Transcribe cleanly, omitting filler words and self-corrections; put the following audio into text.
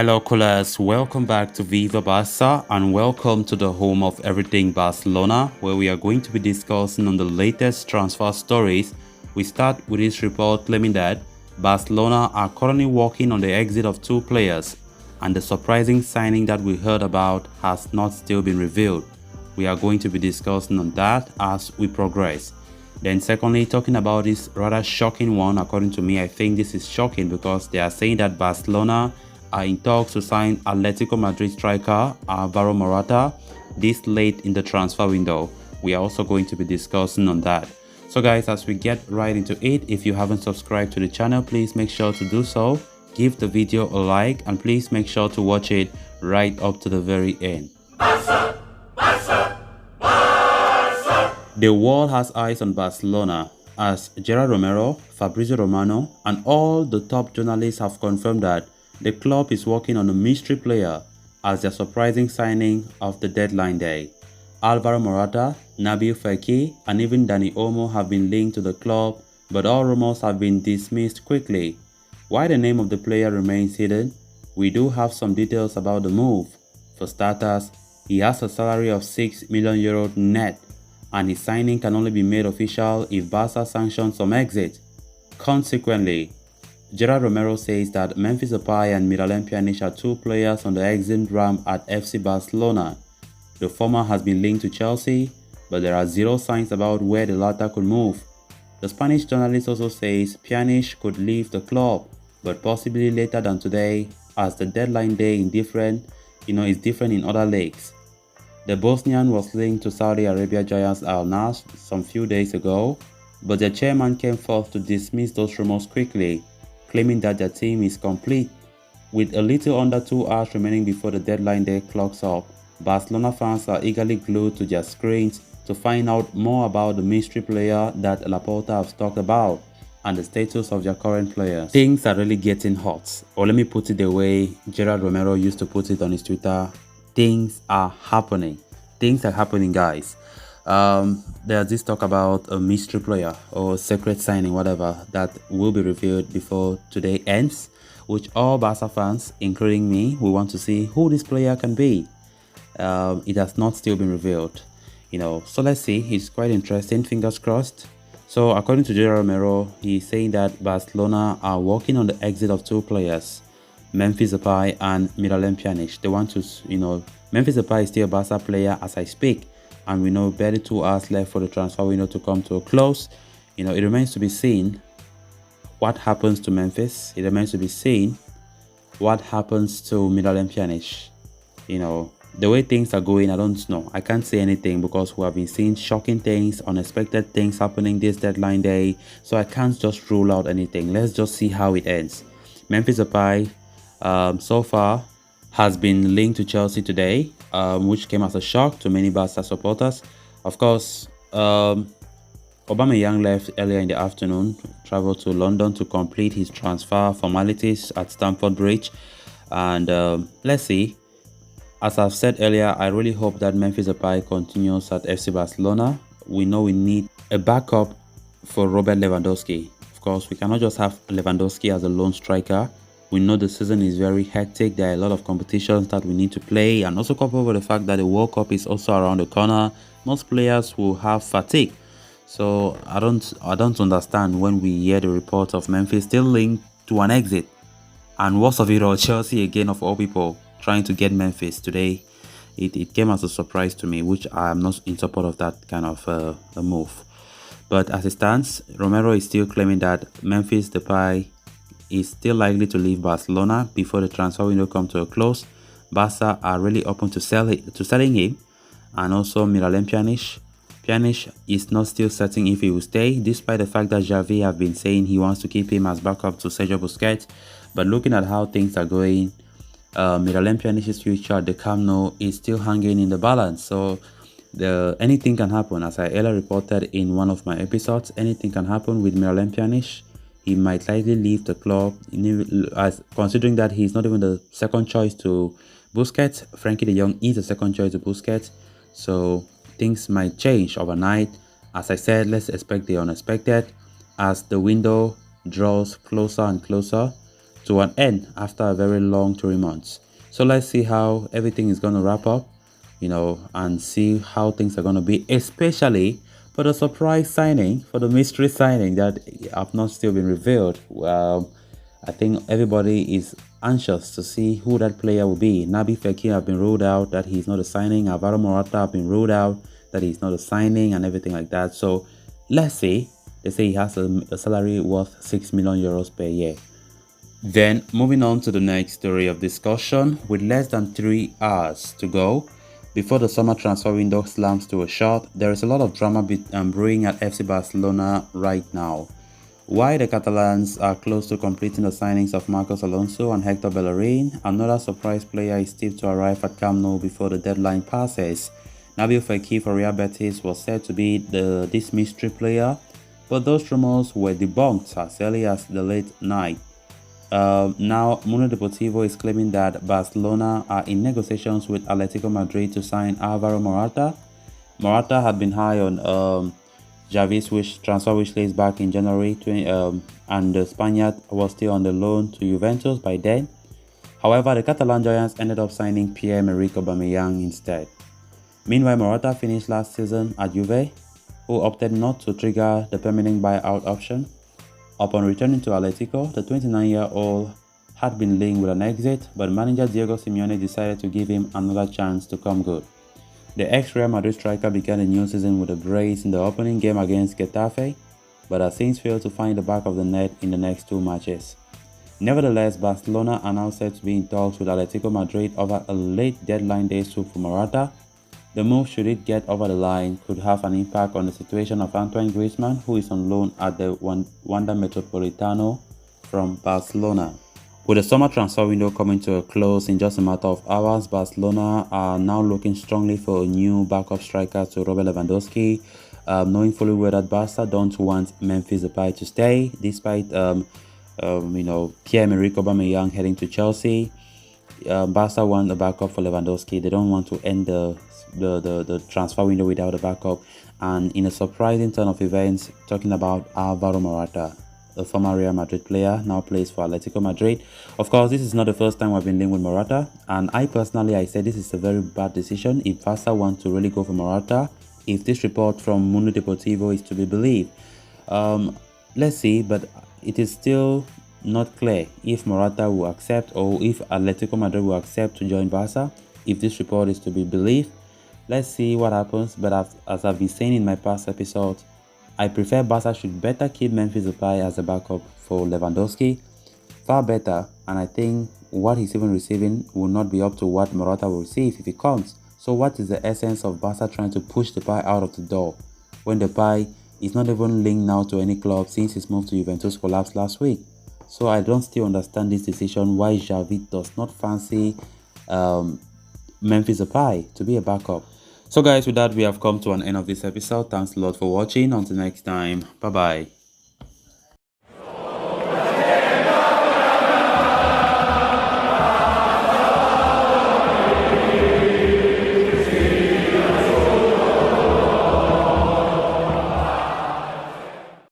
Hello, coolers. Welcome back to Viva Barca and welcome to the home of everything Barcelona, where we are going to be discussing on the latest transfer stories. We start with this report claiming that Barcelona are currently working on the exit of two players, and the surprising signing that we heard about has not still been revealed. We are going to be discussing on that as we progress. Then secondly, talking about this rather shocking one, according to me, I think this is shocking because they are saying that Barcelona are in talks to sign Atletico Madrid striker Alvaro Morata this late in the transfer window. We are also going to be discussing on that. So guys, as we get right into it, if you haven't subscribed to the channel, please make sure to do so. Give the video a like and please make sure to watch it right up to the very end. Barca! Barca! Barca! The world has eyes on Barcelona as Gerard Romero, Fabrizio Romano and all the top journalists have confirmed that the club is working on a mystery player as their surprising signing of the deadline day. Alvaro Morata, Nabil Fekir and even Dani Olmo have been linked to the club, but all rumors have been dismissed quickly. While the name of the player remains hidden, we do have some details about the move. For starters, he has a salary of €6 million net, and his signing can only be made official if Barca sanctions some exit. Consequently, Gerard Romero says that Memphis Depay and Miralem Pjanic are two players on the exit ramp at FC Barcelona. The former has been linked to Chelsea, but there are zero signs about where the latter could move. The Spanish journalist also says Pjanic could leave the club, but possibly later than today, as the deadline day is different in other leagues. The Bosnian was linked to Saudi Arabia giants Al Nassr some few days ago, but the chairman came forth to dismiss those rumors quickly, claiming that their team is complete. With a little under 2 hours remaining before the deadline day clocks up, Barcelona fans are eagerly glued to their screens to find out more about the mystery player that Laporta has talked about and the status of their current players. Things are really getting hot, or let me put it the way Gerard Romero used to put it on his Twitter: things are happening. Things are happening, guys. There's this talk about a mystery player or secret signing, whatever, that will be revealed before today ends, which all Barca fans, including me, we want to see who this player can be. It has not still been revealed, so let's see. It's quite interesting, fingers crossed. So according to Gerard Romero, he's saying that Barcelona are working on the exit of two players, Memphis Depay and Miralem Pjanic. They want to, Memphis Depay is still a Barca player as I speak, and we know barely 2 hours left for the transfer window to come to a close. It remains to be seen what happens to Memphis. It remains to be seen what happens to Miralem Pjanic. The way things are going, I don't know. I can't say anything because we have been seeing shocking things, unexpected things happening this deadline day. So I can't just rule out anything. Let's just see how it ends. Memphis Depay, so far, has been linked to Chelsea today, which came as a shock to many Barca supporters. Of course, Aubameyang left earlier in the afternoon, traveled to London to complete his transfer formalities at Stamford Bridge. And let's see. As I've said earlier, I really hope that Memphis Depay continues at FC Barcelona. We know we need a backup for Robert Lewandowski. Of course, we cannot just have Lewandowski as a lone striker. We know the season is very hectic. There are a lot of competitions that we need to play, and also coupled with the fact that the World Cup is also around the corner, most players will have fatigue. So I don't understand when we hear the reports of Memphis still linked to an exit, and worst of it all, Chelsea again of all people trying to get Memphis today. It came as a surprise to me, which I am not in support of that kind of a move. But as it stands, Romero is still claiming that Memphis Depay is still likely to leave Barcelona before the transfer window comes to a close. Barca are really open to selling him, and also Miralem Pjanic. Pjanic is not still certain if he will stay, despite the fact that Xavi have been saying he wants to keep him as backup to Sergio Busquets. But looking at how things are going, Miralem Pjanic's future at the Camp Nou is still hanging in the balance. So anything can happen. As I earlier reported in one of my episodes, anything can happen with Miralem Pjanic. He might likely leave the club, considering that he's not even the second choice to Busquets. Frankie de Jong is the second choice to Busquets. So things might change overnight. As I said, let's expect the unexpected. As the window draws closer and closer, to an end after a very long 3 months. So let's see how everything is going to wrap up, and see how things are going to be, especially for the surprise signing, for the mystery signing that have not still been revealed. I think everybody is anxious to see who that player will be. Naby Fekir have been ruled out that he's not a signing. Alvaro Morata have been ruled out that he's not a signing and everything like that. So let's see. They say he has a salary worth 6 million euros per year. Then moving on to the next story of discussion, with less than 3 hours to go before the summer transfer window slams to a shut, there is a lot of drama brewing at FC Barcelona right now. While the Catalans are close to completing the signings of Marcos Alonso and Hector Bellerin, another surprise player is still to arrive at Camp Nou before the deadline passes. Nabil Fekir for Real Betis was said to be this mystery player, but those rumors were debunked as early as the late night. Now, Mundo Deportivo is claiming that Barcelona are in negotiations with Atletico Madrid to sign Alvaro Morata. Morata had been high on Javi's transfer wish list back in January, and the Spaniard was still on the loan to Juventus by then. However, the Catalan Giants ended up signing Pierre-Emerick Aubameyang instead. Meanwhile, Morata finished last season at Juve, who opted not to trigger the permanent buyout option. Upon returning to Atletico, the 29-year-old had been linked with an exit, but manager Diego Simeone decided to give him another chance to come good. The ex-Real Madrid striker began the new season with a brace in the opening game against Getafe, but has since failed to find the back of the net in the next 2 matches. Nevertheless, Barcelona are now said to be in talks with Atletico Madrid over a late deadline day swap for Morata. The move, should it get over the line, could have an impact on the situation of Antoine Griezmann, who is on loan at the Wanda Metropolitano from Barcelona. With the summer transfer window coming to a close in just a matter of hours, Barcelona are now looking strongly for a new backup striker to Robert Lewandowski, knowing fully well that Barca don't want Memphis Depay to stay, despite Pierre-Emerick Aubameyang heading to Chelsea. Barca want a backup for Lewandowski. They don't want to end the transfer window without a backup. And in a surprising turn of events, talking about Alvaro Morata, a former Real Madrid player, now plays for Atletico Madrid. Of course, this is not the first time I've been linked with Morata, and I said this is a very bad decision if Barca want to really go for Morata, if this report from Mundo Deportivo is to be believed. Let's see, but it is still not clear if Morata will accept or if Atletico Madrid will accept to join Barca. If this report is to be believed, let's see what happens. But as I've been saying in my past episodes, I prefer Barca should better keep Memphis Depay as a backup for Lewandowski. Far better, and I think what he's even receiving will not be up to what Morata will receive if he comes. So what is the essence of Barca trying to push Depay out of the door when Depay is not even linked now to any club since his move to Juventus collapsed last week? So I don't still understand this decision, why Xavi does not fancy Memphis Depay to be a backup. So guys, with that, we have come to an end of this episode. Thanks a lot for watching. Until next time, bye bye.